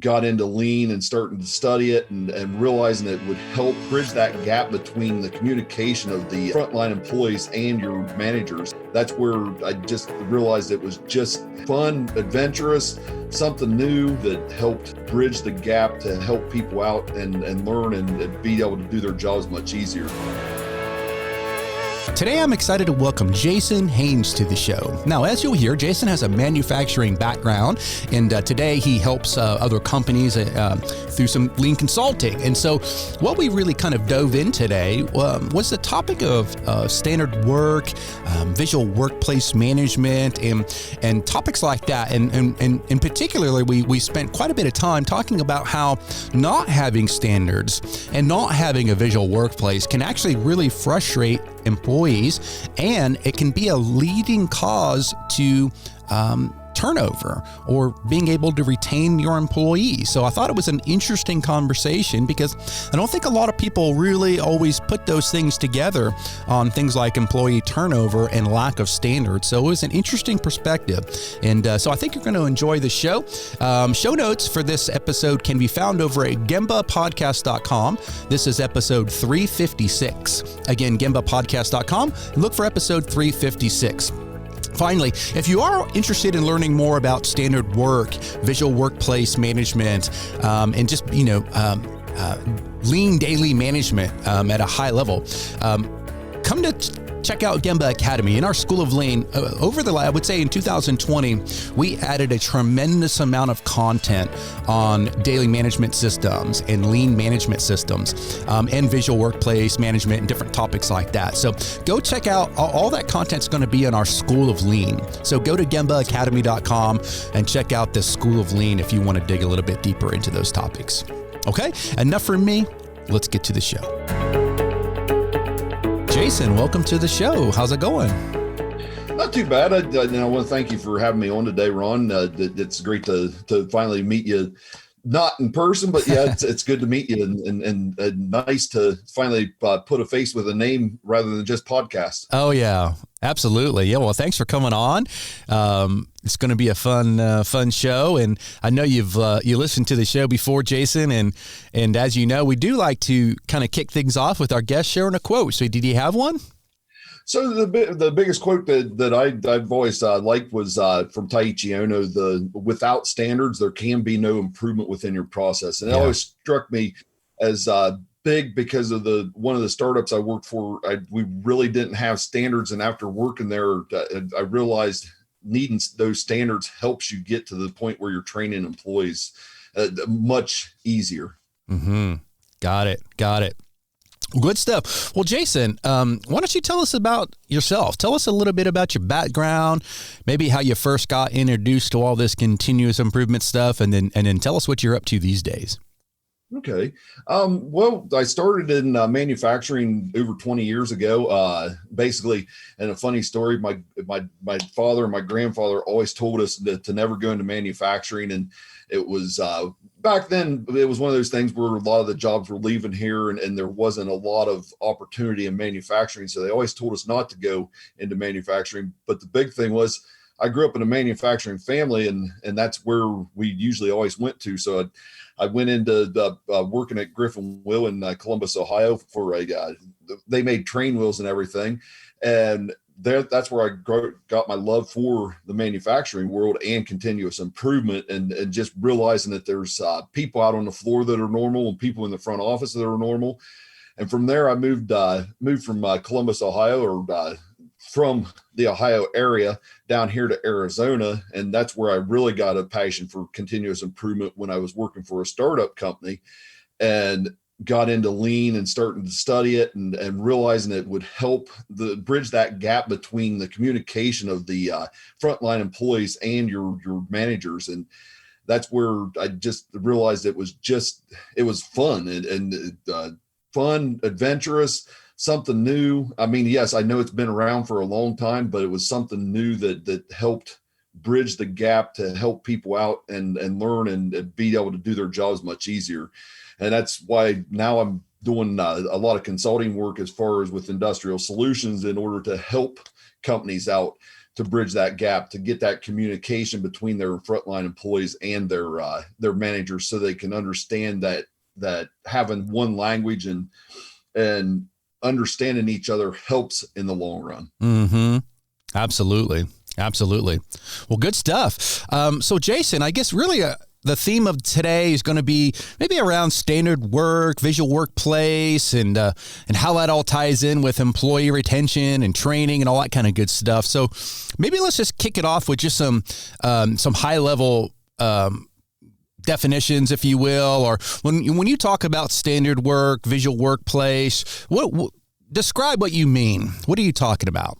got into lean and starting to study it and realizing it would help bridge that gap between the communication of the frontline employees and your managers. That's where I just realized it was just fun, adventurous, something new that helped bridge the gap to help people out and learn and be able to do their jobs much easier. Today, I'm excited to welcome Jason Haines to the show. Now, as you'll hear, Jason has a manufacturing background, and today he helps other companies through some lean consulting. And so what we really kind of dove in today was the topic of standard work, visual workplace management, and topics like that. And particularly, we spent quite a bit of time talking about how not having standards and not having a visual workplace can actually really frustrate employees, and it can be a leading cause to turnover or being able to retain your employees. So I thought it was an interesting conversation because I don't think a lot of people really always put those things together on things like employee turnover and lack of standards. So it was an interesting perspective. And so I think you're going to enjoy the show. Show notes for this episode can be found over at gembapodcast.com. This is episode 356. Again, gembapodcast.com. Look for episode 356. Finally, if you are interested in learning more about standard work, visual workplace management, and just, lean daily management at a high level, come to check out Gemba Academy. In our School of Lean, I would say in 2020, we added a tremendous amount of content on daily management systems and lean management systems and visual workplace management and different topics like that. So go check out all that content's going to be in our School of Lean. So go to gembaacademy.com and check out the School of Lean if you want to dig a little bit deeper into those topics. Okay, enough from me. Let's get to the show. Jason, welcome to the show. How's it going? Not too bad. I want to thank you for having me on today, Ron. It's great to finally meet you, not in person, but yeah, it's good to meet you and nice to finally put a face with a name rather than just podcast. Oh yeah, absolutely. Yeah. Well, thanks for coming on. It's going to be a fun show, and I know you listened to the show before, Jason, and as you know, we do like to kind of kick things off with our guest sharing a quote. So, did you have one? So the biggest quote that I've always liked was from Taiichi Ono, without standards, there can be no improvement within your process. And it always struck me as big because of one of the startups I worked for, we really didn't have standards. And after working there, I realized needing those standards helps you get to the point where you're training employees much easier. Mm-hmm. Got it. Good stuff. Well, Jason, why don't you tell us about yourself? Tell us a little bit about your background, maybe how you first got introduced to all this continuous improvement stuff, and then tell us what you're up to these days. Okay. Well, I started in manufacturing over 20 years ago. Basically, and a funny story, my father and my grandfather always told us to never go into manufacturing. And it was back then, it was one of those things where a lot of the jobs were leaving here and there wasn't a lot of opportunity in manufacturing. So they always told us not to go into manufacturing. But the big thing was I grew up in a manufacturing family, and that's where we usually always went to. So I went into working at Griffin Wheel in Columbus, Ohio for they made train wheels and everything. And that's where I got my love for the manufacturing world and continuous improvement and just realizing that there's people out on the floor that are normal and people in the front office that are normal. And from there, I moved from Columbus, Ohio, or from the Ohio area down here to Arizona. And that's where I really got a passion for continuous improvement when I was working for a startup company and got into lean and starting to study it and realizing it would help bridge that gap between the communication of the frontline employees and your managers. And that's where I just realized it was fun and fun, adventurous, something new. I mean, yes, I know it's been around for a long time, but it was something new that helped bridge the gap to help people out and learn and be able to do their jobs much easier. And that's why now I'm doing a lot of consulting work as far as with industrial solutions in order to help companies out to bridge that gap, to get that communication between their frontline employees and their managers, so they can understand that having one language and understanding each other helps in the long run. Mm-hmm. Absolutely. Well, good stuff. So Jason, I guess really the theme of today is going to be maybe around standard work, visual workplace, and how that all ties in with employee retention and training and all that kind of good stuff. So maybe let's just kick it off with just some high level definitions, if you will, or when you talk about standard work, visual workplace, what describe what you mean. What are you talking about?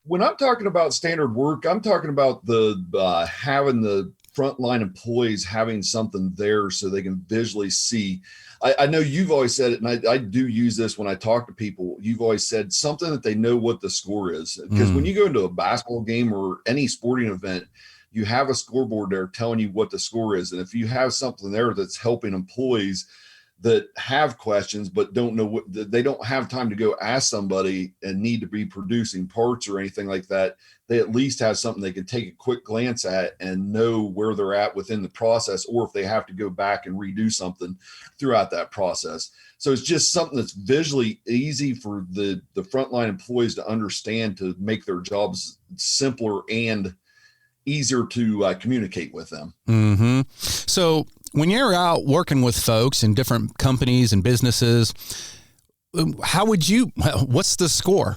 When I'm talking about standard work, I'm talking about the having the frontline employees having something there so they can visually see. I know you've always said it, and I do use this when I talk to people. You've always said something that they know what the score is. Because when you go into a basketball game or any sporting event, you have a scoreboard there telling you what the score is. And if you have something there that's helping employees that have questions but don't know what, they don't have time to go ask somebody and need to be producing parts or anything like that, they at least have something they can take a quick glance at and know where they're at within the process, or if they have to go back and redo something throughout that process. So it's just something that's visually easy for the frontline employees to understand, to make their jobs simpler and easier to communicate with them. Mm-hmm. So when you're out working with folks in different companies and businesses, what's the score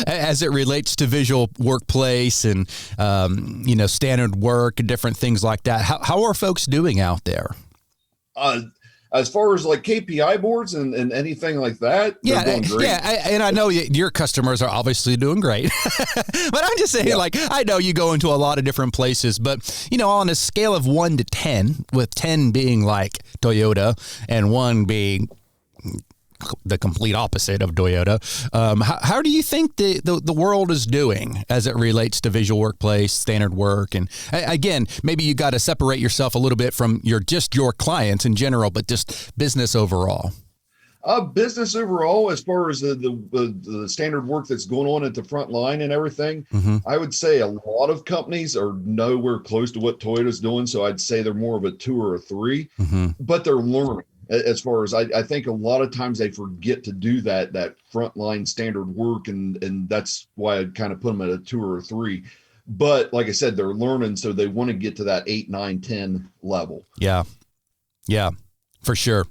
as it relates to visual workplace and, standard work and different things like that? How are folks doing out there? As far as like KPI boards and anything like that, they're doing great. And I know your customers are obviously doing great, but I'm just saying, I know you go into a lot of different places, but on a scale of 1 to 10, with 10 being like Toyota and 1 being the complete opposite of Toyota, how do you think the world is doing as it relates to visual workplace, standard work? And again, maybe you got to separate yourself a little bit from your clients in general, but just business overall. Business overall, as far as the standard work that's going on at the front line and everything, I would say a lot of companies are nowhere close to what Toyota's doing. So I'd say they're more of a 2 or a 3, but they're learning. As far as I think a lot of times they forget to do that frontline standard work, and that's why I'd kind of put them at a 2 or a 3. But like I said, they're learning, so they want to get to that 8, 9, 10 level. Yeah, for sure.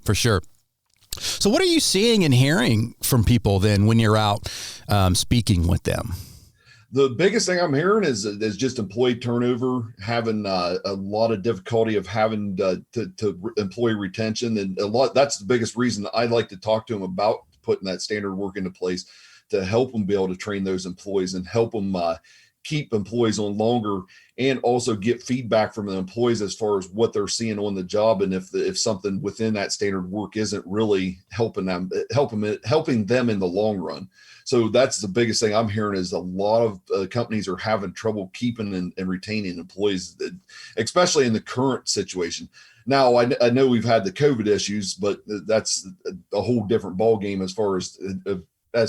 So what are you seeing and hearing from people then when you're out speaking with them? The biggest thing I'm hearing is just employee turnover, having a lot of difficulty of having to employee retention. And that's the biggest reason I like to talk to them about putting that standard work into place, to help them be able to train those employees and help them keep employees on longer, and also get feedback from the employees as far as what they're seeing on the job. And if something within that standard work isn't really helping them in the long run. So that's the biggest thing I'm hearing, is a lot of companies are having trouble keeping and retaining employees, especially in the current situation. Now, I know we've had the COVID issues, but that's a whole different ballgame as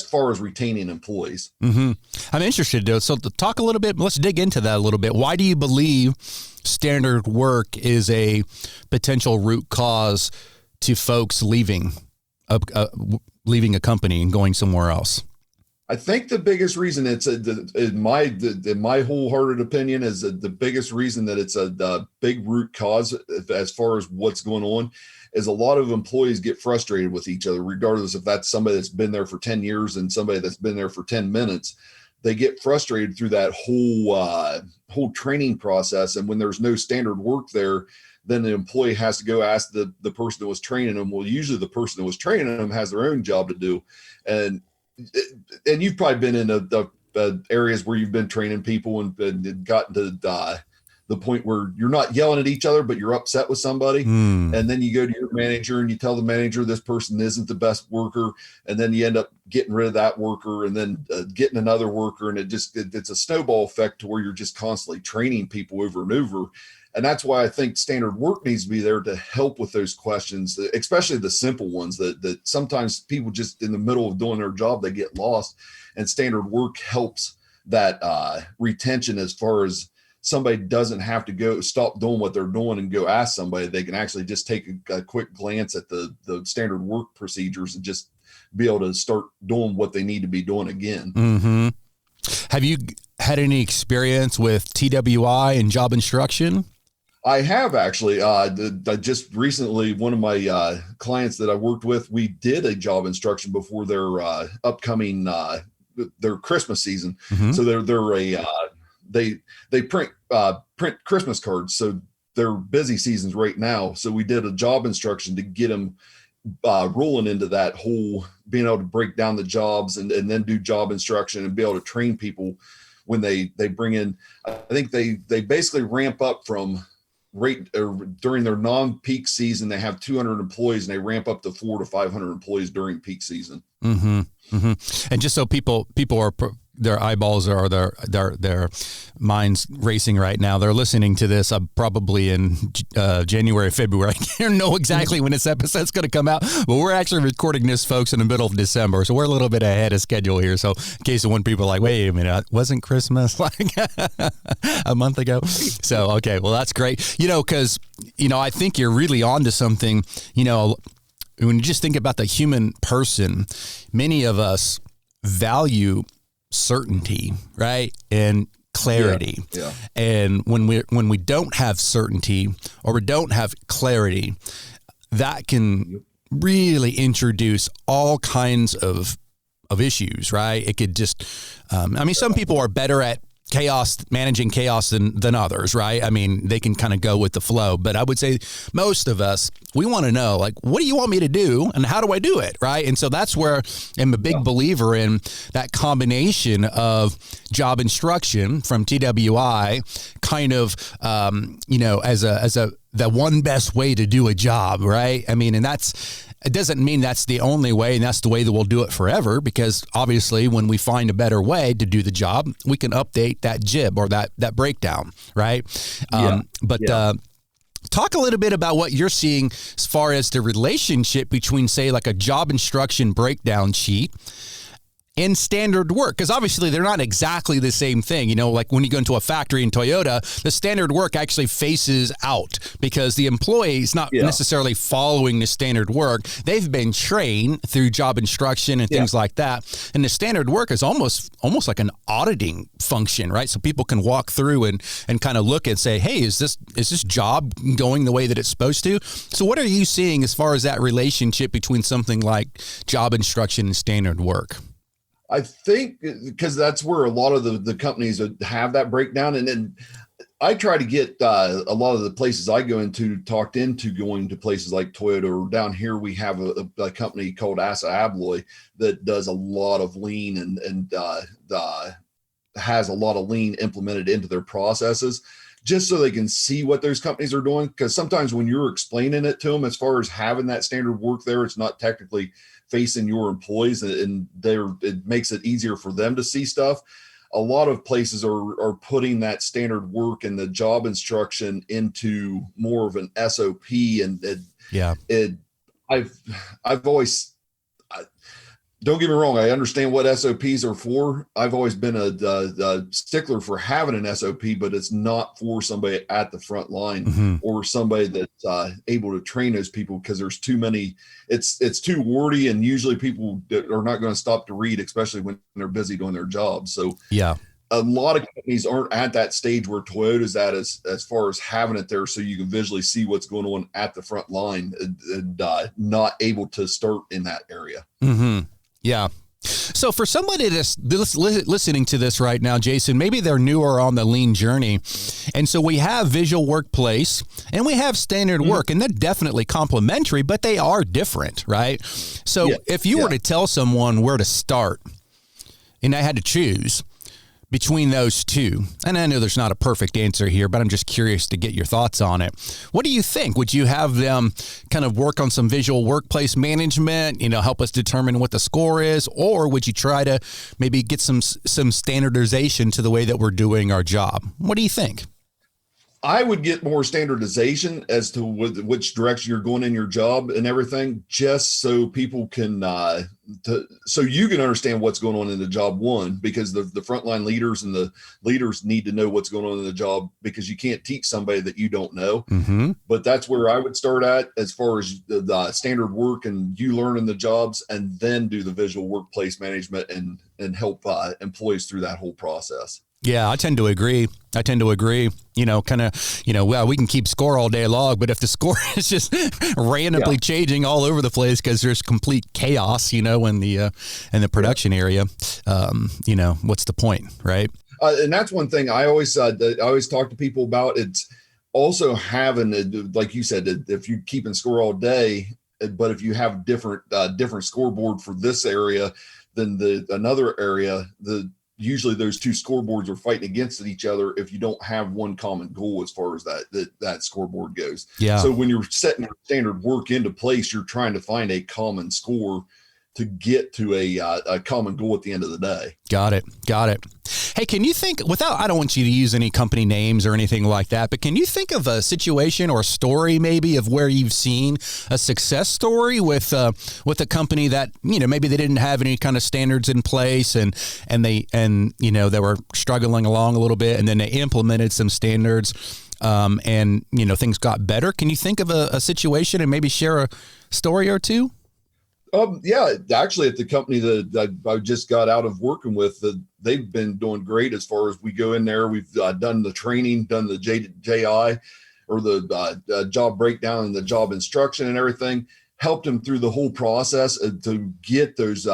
far as retaining employees. I'm interested, though. So to talk a little bit, let's dig into that a little bit. Why do you believe standard work is a potential root cause to folks leaving a company and going somewhere else? I think the biggest reason in my wholehearted opinion is that the biggest reason that it's a big root cause as far as what's going on is a lot of employees get frustrated with each other, regardless if that's somebody that's been there for 10 years and somebody that's been there for 10 minutes. They get frustrated through that whole training process. And when there's no standard work there, then the employee has to go ask the person that was training them. Well, usually the person that was training them has their own job to do. And you've probably been in the areas where you've been training people and gotten to the point where you're not yelling at each other, but you're upset with somebody. And then you go to your manager and you tell the manager this person isn't the best worker. And then you end up getting rid of that worker and then getting another worker. And it's a snowball effect to where you're just constantly training people over and over. And that's why I think standard work needs to be there to help with those questions, especially the simple ones that sometimes people just in the middle of doing their job, they get lost, and standard work helps that retention, as far as somebody doesn't have to go stop doing what they're doing and go ask somebody. They can actually just take a quick glance at the standard work procedures and just be able to start doing what they need to be doing again. Mm-hmm. Have you had any experience with TWI and job instruction? I have actually. I just recently, one of my clients that I worked with, we did a job instruction before their upcoming their Christmas season. Mm-hmm. So they print Christmas cards. So they're busy seasons right now. So we did a job instruction to get them rolling into that whole being able to break down the jobs and then do job instruction and be able to train people when they bring in. I think they basically ramp up from during their non-peak season. They have 200 employees and they ramp up to 400 to 500 employees during peak season. Mm-hmm. Mm-hmm. And just so people are, their eyeballs or their minds racing right now. They're listening to this probably in January, February. I don't know exactly when this episode's going to come out, but we're actually recording this, folks, in the middle of December. So we're a little bit ahead of schedule here. So in case when people are like, wait a minute, wasn't Christmas like a month ago? So, okay, well, that's great. Because, I think you're really onto something. When you just think about the human person, many of us value certainty, right? And clarity. Yeah. And when we don't have certainty or we don't have clarity, that can really introduce all kinds of issues, right? It could just, some people are better at managing chaos than others, right? I mean, they can kind of go with the flow, but I would say most of us, we want to know, like, what do you want me to do and how do I do it, right? And so that's where I'm a big believer in that combination of job instruction from TWI kind of, as the one best way to do a job, right? I mean, and it doesn't mean that's the only way and that's the way that we'll do it forever, because obviously when we find a better way to do the job, we can update that jib or that breakdown, right? Talk a little bit about what you're seeing as far as the relationship between, say, like a job instruction breakdown sheet and standard work, because obviously they're not exactly the same thing. Like when you go into a factory in Toyota, the standard work actually faces out because the employee is not necessarily following the standard work. They've been trained through job instruction and things like that. And the standard work is almost like an auditing function, right? So people can walk through and kind of look and say, hey, is this job going the way that it's supposed to? So what are you seeing as far as that relationship between something like job instruction and standard work? I think because that's where a lot of the companies have that breakdown. And then I try to get a lot of the places I go into talked into going to places like Toyota, or down here we have a company called Asa Abloy that does a lot of lean and has a lot of lean implemented into their processes, just so they can see what those companies are doing. Because sometimes when you're explaining it to them, as far as having that standard work there, it's not technically facing your employees, and it makes it easier for them to see stuff. A lot of places are putting that standard work and the job instruction into more of an SOP, and I've always, don't get me wrong, I understand what SOPs are for. I've always been a stickler for having an SOP, but it's not for somebody at the front line or somebody that's able to train those people, because there's too many. It's too wordy, and usually people are not going to stop to read, especially when they're busy doing their job. So a lot of companies aren't at that stage where Toyota's at as far as having it there so you can visually see what's going on at the front line, and not able to start in that area. Mm-hmm. Yeah. So for somebody that's listening to this right now, Jason, maybe they're newer on the lean journey. And so we have visual workplace and we have standard work, and they're definitely complementary, but they are different, right? So if you were to tell someone where to start and I had to choose between those two, and I know there's not a perfect answer here, but I'm just curious to get your thoughts on it. What do you think? Would you have them kind of work on some visual workplace management, help us determine what the score is, or would you try to maybe get some standardization to the way that we're doing our job? What do you think? I would get more standardization as to which direction you're going in your job and everything, just so people can, so you can understand what's going on in the job, one, because the frontline leaders and the leaders need to know what's going on in the job, because you can't teach somebody that you don't know. Mm-hmm. But that's where I would start at, as far as the standard work and you learning the jobs, and then do the visual workplace management and help employees through that whole process. Yeah, I tend to agree. Well, we can keep score all day long, but if the score is just randomly changing all over the place because there's complete chaos, in the production area, what's the point, right? And that's one thing I always talk to people about. It's also having, like you said, if you keep in score all day, but if you have different scoreboard for this area than another area, usually those two scoreboards are fighting against each other if you don't have one common goal as far as that scoreboard goes. Yeah. So when you're setting your standard work into place, you're trying to find a common score to get to a common goal at the end of the day. Got it. Hey, can you think, I don't want you to use any company names or anything like that, but can you think of a situation or a story maybe of where you've seen a success story with a company that, maybe they didn't have any kind of standards in place and they were struggling along a little bit, and then they implemented some standards and things got better. Can you think of a situation and maybe share a story or two? Yeah, actually, at the company that I just got out of working with, they've been doing great as far as we go in there. We've done the training, done the JI, or the job breakdown and the job instruction and everything. Helped them through the whole process to get those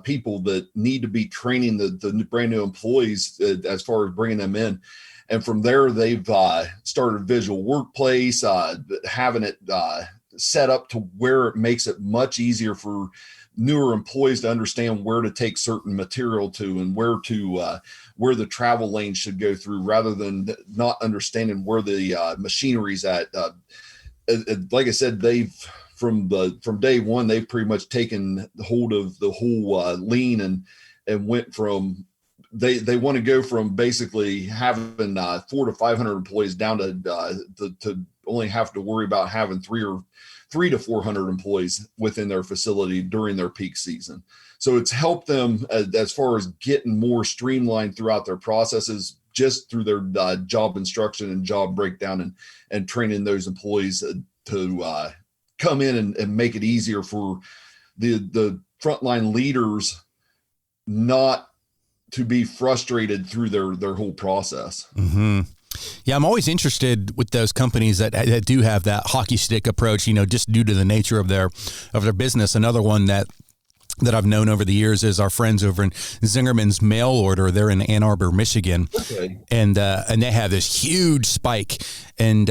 people that need to be training the brand new employees as far as bringing them in. And from there, they've started Visual Workplace, having it set up to where it makes it much easier for newer employees to understand where to take certain material to, and where the travel lanes should go through, rather than not understanding where the machinery's at. Like I said, from day one, they've pretty much taken hold of the whole lean and went from, they want to go from basically having 400 to 500 employees down to only have to worry about having 300 to 400 employees within their facility during their peak season. So it's helped them as far as getting more streamlined throughout their processes, just through their job instruction and job breakdown and training those employees to come in and make it easier for the frontline leaders not to be frustrated through their whole process. Mm-hmm. Yeah, I'm always interested with those companies that do have that hockey stick approach, just due to the nature of their business. Another one that I've known over the years is our friends over in Zingerman's Mail Order. They're in Ann Arbor, Michigan. Okay. And they have this huge spike in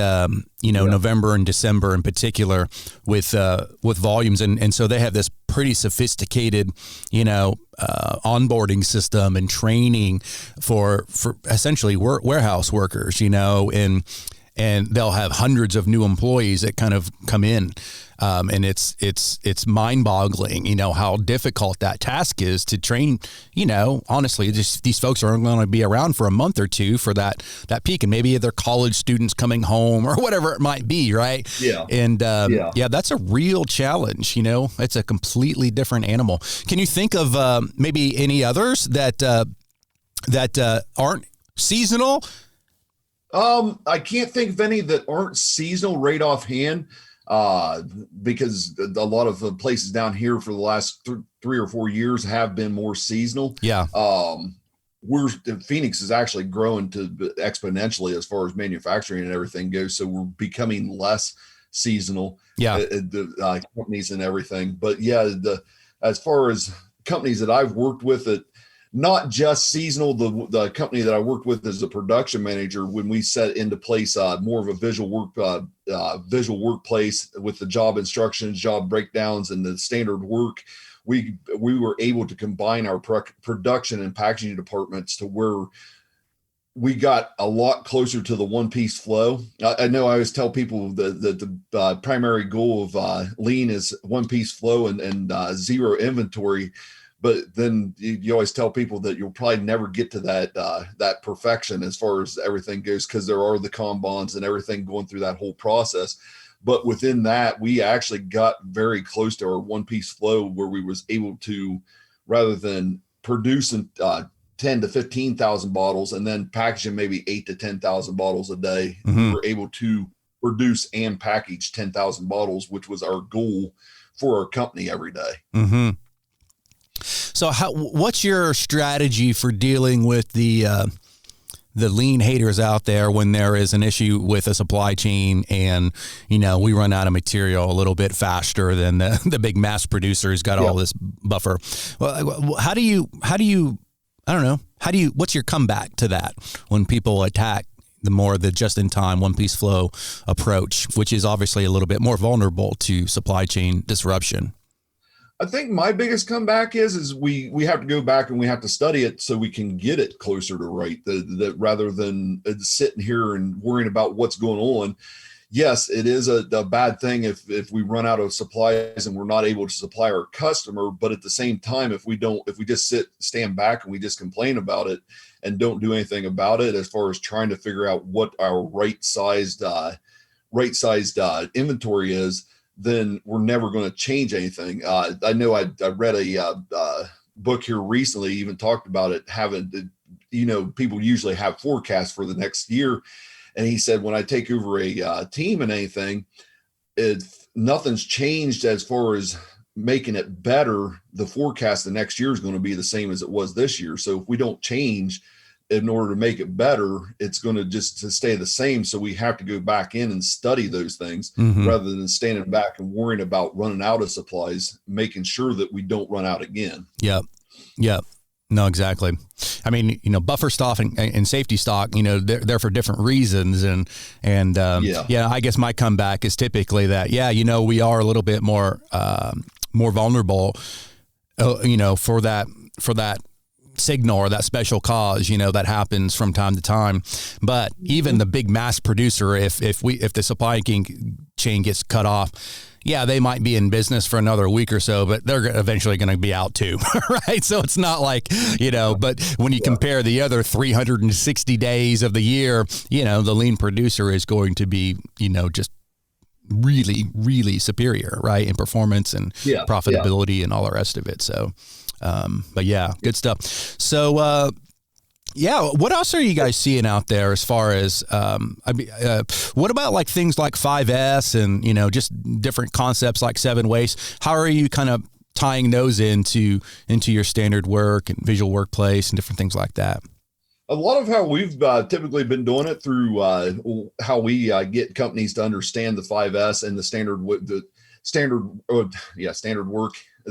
November and December in particular with volumes, and so they have this pretty sophisticated onboarding system and training for essentially warehouse workers, and they'll have hundreds of new employees that kind of come in. And it's mind-boggling, how difficult that task is to train. Honestly, just these folks are going to be around for a month or two for that peak, and maybe they're college students coming home or whatever it might be, right? Yeah. And that's a real challenge. It's a completely different animal. Can you think of maybe any others that aren't seasonal? I can't think of any that aren't seasonal right offhand, because a lot of the places down here for the last 3 or 4 years have been more seasonal. Yeah. Phoenix is actually growing to exponentially as far as manufacturing and everything goes. So we're becoming less seasonal. Yeah. The companies and everything. But yeah, as far as companies that I've worked with that, not just seasonal. The company that I worked with as a production manager, when we set into place more of a visual workplace with the job instructions, job breakdowns, and the standard work, we were able to combine our production and packaging departments to where we got a lot closer to the one-piece flow. I know I always tell people that the primary goal of lean is one-piece flow and zero inventory. but then you always tell people that you'll probably never get to that perfection as far as everything goes, because there are the Kanbans and everything going through that whole process. But within that, we actually got very close to our one piece flow, where we was able to, rather than producing 10 to 15,000 bottles and then packaging maybe 8 to 10,000 bottles a day, we were able to produce and package 10,000 bottles, which was our goal for our company every day. So what's your strategy for dealing with the lean haters out there when there is an issue with a supply chain and, we run out of material a little bit faster than the big mass producer who's got all this buffer? Well, how do you, I don't know, what's your comeback to that when people attack the just-in-time one-piece flow approach, which is obviously a little bit more vulnerable to supply chain disruption? I think my biggest comeback is we have to go back and we have to study it so we can get it closer to right, that rather than sitting here and worrying about what's going on. Yes, it is a bad thing if we run out of supplies and we're not able to supply our customer. But at the same time, if we just stand back and we just complain about it and don't do anything about it, as far as trying to figure out what our right sized inventory is, then we're never going to change anything. I know I read a book here recently, even talked about it having, people usually have forecasts for the next year. And he said, when I take over a team and anything, if nothing's changed as far as making it better, the forecast the next year is going to be the same as it was this year. So if we don't change in order to make it better, it's going to just to stay the same. So we have to go back in and study those things rather than standing back and worrying about running out of supplies, making sure that we don't run out again. Yep. No, exactly. I mean, buffer stock and safety stock, they're for different reasons. And I guess my comeback is typically that, we are a little bit more vulnerable, for that signal or that special cause, that happens from time to time. But even the big mass producer, if the supply chain gets cut off, they might be in business for another week or so, but they're eventually going to be out too, right? So it's not like, but when you compare the other 360 days of the year, the lean producer is going to be, just really, really superior, right? In performance and profitability and all the rest of it. So, but good stuff. So, what else are you guys seeing out there as far as, what about like things like 5S and, just different concepts like 7 waste? How are you kind of tying those into your standard work and visual workplace and different things like that? A lot of how we've typically been doing it through how we get companies to understand the 5S and the standard work,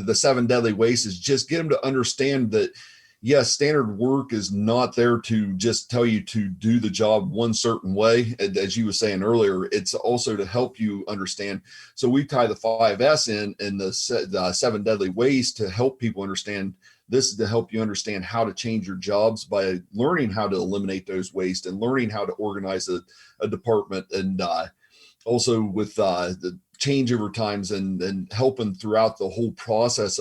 the 7 deadly wastes, is just get them to understand that, yes, standard work is not there to just tell you to do the job one certain way. As you were saying earlier, it's also to help you understand. So we tie the 5S in the 7 deadly wastes to help people understand. This is to help you understand how to change your jobs by learning how to eliminate those wastes and learning how to organize a department, and also with the changeover times and helping throughout the whole process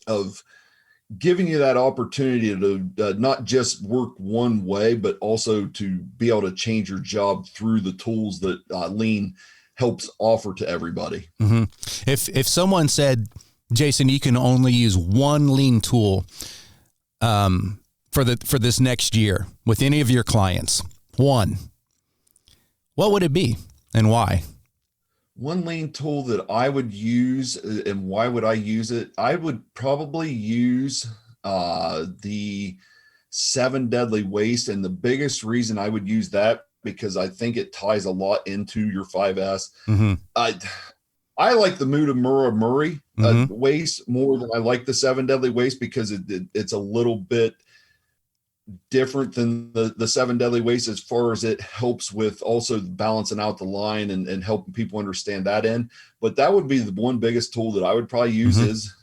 of giving you that opportunity to not just work one way, but also to be able to change your job through the tools that Lean helps offer to everybody. If someone said, Jason, you can only use one Lean tool for this next year with any of your clients, one, what would it be and why? One Lean tool that I would use, and why would I use it? I would probably use the 7 deadly waste. And the biggest reason I would use that, because I think it ties a lot into your 5S. I like the mura muri waste more than I like the 7 deadly waste, because it's a little bit different than the 7 deadly wastes as far as it helps with also balancing out the line and helping people understand that end. But that would be the one biggest tool that I would probably use is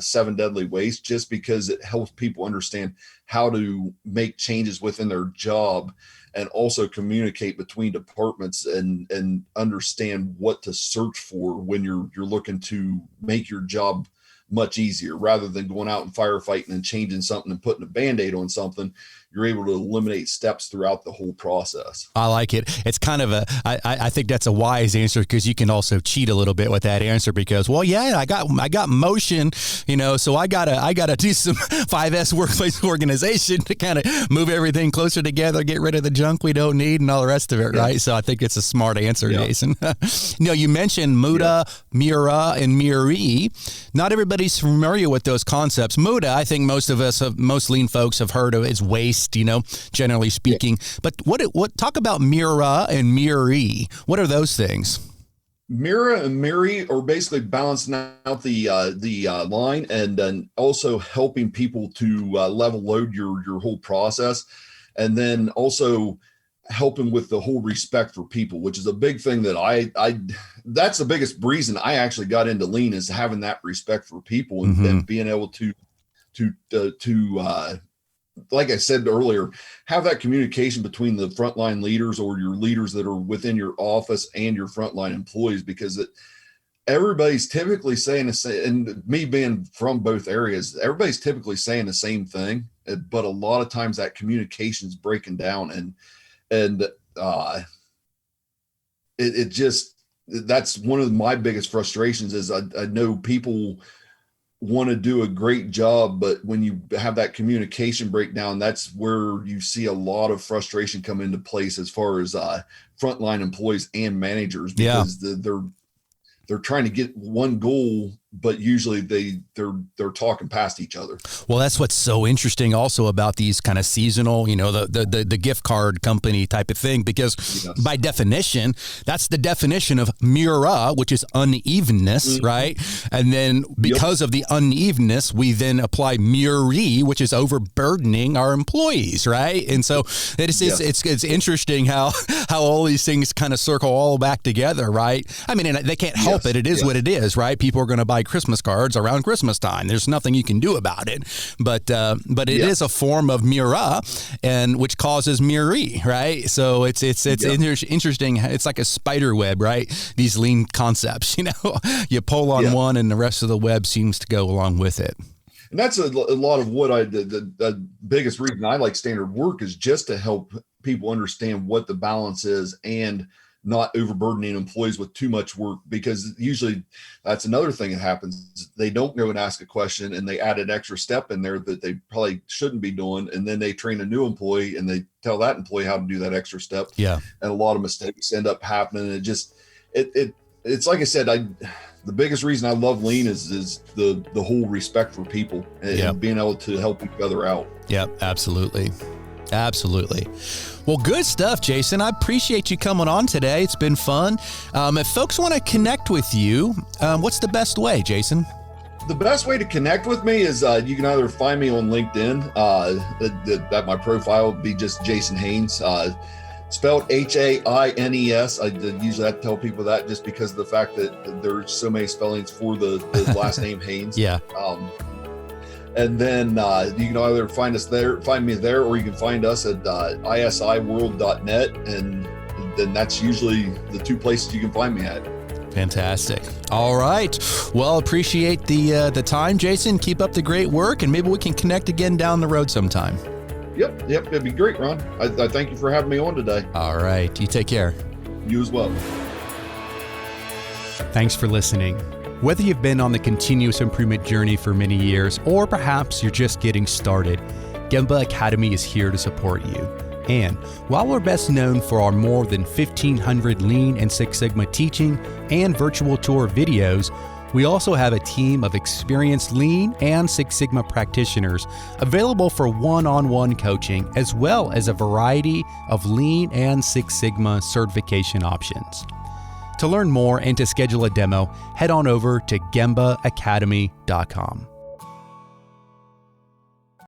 7 deadly waste, just because it helps people understand how to make changes within their job and also communicate between departments and understand what to search for when you're looking to make your job much easier. Rather than going out and firefighting and changing something and putting a Band-Aid on something, you're able to eliminate steps throughout the whole process. I like it. It's kind of I think that's a wise answer, because you can also cheat a little bit with that answer, because, well, yeah, I got motion, so I gotta do some 5S workplace organization to kind of move everything closer together, get rid of the junk we don't need and all the rest of it, right? So I think it's a smart answer, Jason. You mentioned mura, mura, and muri. Not everybody's familiar with those concepts. Mura, I think most lean folks have heard of, is waste, generally speaking. But what talk about mura and muri? What are those things? Mura and muri are basically balancing out the line, and then also helping people to level load your whole process, and then also helping with the whole respect for people, which is a big thing that that's the biggest reason I actually got into lean, is having that respect for people, and then being able to like I said earlier, have that communication between the frontline leaders or your leaders that are within your office and your frontline employees, because everybody's typically saying the same, and me being from both areas, everybody's typically saying the same thing, but a lot of times that communication's breaking down, and it just, that's one of my biggest frustrations, is I know people want to do a great job, but when you have that communication breakdown, that's where you see a lot of frustration come into place as far as frontline employees and managers, because they're trying to get one goal, but usually they're talking past each other. Well, that's what's so interesting also about these kind of seasonal, the gift card company type of thing, because by definition, that's the definition of mura, which is unevenness, right? And then because of the unevenness, we then apply muri, which is overburdening our employees, right? And so it's interesting how all these things kind of circle all back together, right? I mean, and they can't help it. It is what it is, right? People are going to buy Christmas cards around Christmas time. There's nothing you can do about it, but it is a form of mura, and which causes muri, right? So it's interesting. It's like a spider web, right? These lean concepts, you pull on one and the rest of the web seems to go along with it. And that's a lot of what the biggest reason I like standard work is just to help people understand what the balance is, and not overburdening employees with too much work, because usually that's another thing that happens. They don't go and ask a question, and they add an extra step in there that they probably shouldn't be doing. And then they train a new employee and they tell that employee how to do that extra step. Yeah. And a lot of mistakes end up happening. It's like I said, the biggest reason I love lean is the whole respect for people and being able to help each other out. Yep. Absolutely. Well, good stuff, Jason. I appreciate you coming on today. It's been fun. If folks want to connect with you, what's the best way, Jason? The best way to connect with me is you can either find me on LinkedIn. That my profile would be just Jason Haines, spelled Haines. I usually have to tell people that just because of the fact that there's so many spellings for the last name Haines. Yeah. And then you can either find me there, or you can find us at isiworld.net, and then that's usually the two places you can find me at. Fantastic. All right. Well, appreciate the time, Jason. Keep up the great work, and maybe we can connect again down the road sometime. Yep. It'd be great, Ron. I thank you for having me on today. All right. You take care. You as well. Thanks for listening. Whether you've been on the continuous improvement journey for many years, or perhaps you're just getting started, Gemba Academy is here to support you. And while we're best known for our more than 1,500 Lean and Six Sigma teaching and virtual tour videos, we also have a team of experienced Lean and Six Sigma practitioners available for one-on-one coaching, as well as a variety of Lean and Six Sigma certification options. To learn more and to schedule a demo, head on over to gembaacademy.com.